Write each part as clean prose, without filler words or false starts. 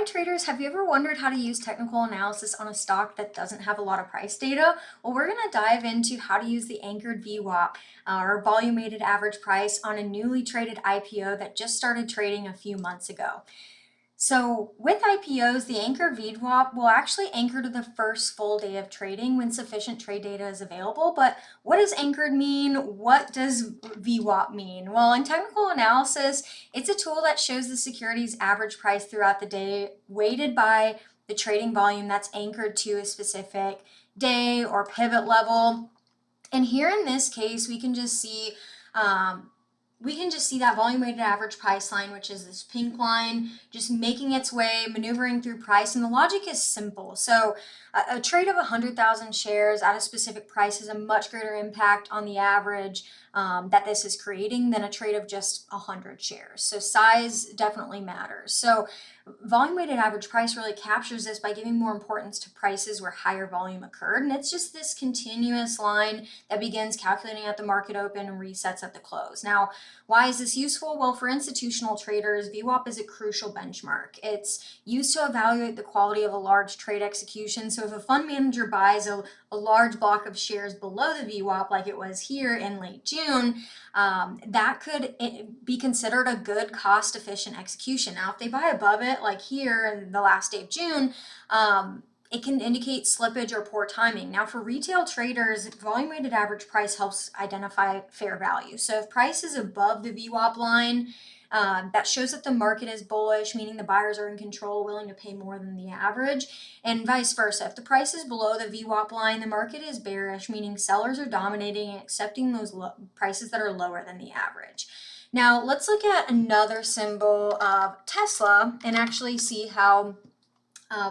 Hi traders, have you ever wondered how to use technical analysis on a stock that doesn't have a lot of price data? Well, we're going to dive into how to use the anchored VWAP, or volume weighted average price, on a newly traded IPO that just started trading a few months ago. So with IPOs, the anchor VWAP will actually anchor to the first full day of trading when sufficient trade data is available. But what does anchored mean? What does VWAP mean? Well, in technical analysis, it's a tool that shows the security's average price throughout the day, weighted by the trading volume that's anchored to a specific day or pivot level. And here in this case, we can just see that volume weighted average price line, which is this pink line, just making its way, maneuvering through price. And the logic is simple. So a trade of 100,000 shares at a specific price has a much greater impact on the average that this is creating than a trade of just 100 shares. So size definitely matters. So volume weighted average price really captures this by giving more importance to prices where higher volume occurred. And it's just this continuous line that begins calculating at the market open and resets at the close. Now, why is this useful? Well, for institutional traders, VWAP is a crucial benchmark. It's used to evaluate the quality of a large trade execution. So if a fund manager buys a large block of shares below the VWAP, like it was here in late June, that could be considered a good cost-efficient execution. Now, if they buy above it, like here in the last day of June, it can indicate slippage or poor timing. Now, for retail traders, volume weighted average price helps identify fair value. So if price is above the VWAP line, that shows that the market is bullish, meaning the buyers are in control, willing to pay more than the average, and vice versa. If the price is below the VWAP line, the market is bearish, meaning sellers are dominating and accepting those prices that are lower than the average. Now, let's look at another symbol of Tesla and actually see how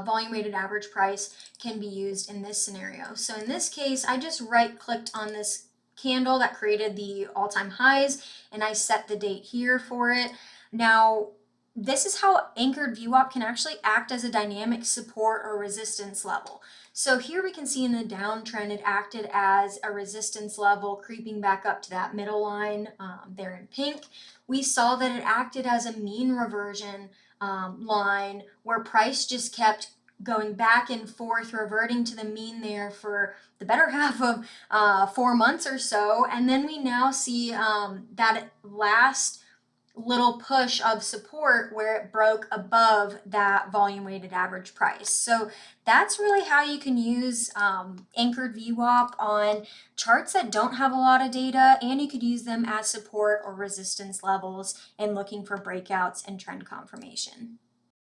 volume weighted average price can be used in this scenario. So in this case, I just right-clicked on this candle that created the all-time highs, and I set the date here for it. Now, this is how anchored VWAP can actually act as a dynamic support or resistance level. So here we can see in the downtrend, it acted as a resistance level, creeping back up to that middle line there in pink. We saw that it acted as a mean reversion line where price just kept going back and forth, reverting to the mean there for the better half of 4 months or so. And then we now see that last little push of support where it broke above that volume weighted average price. So that's really how you can use anchored VWAP on charts that don't have a lot of data, and you could use them as support or resistance levels in looking for breakouts and trend confirmation.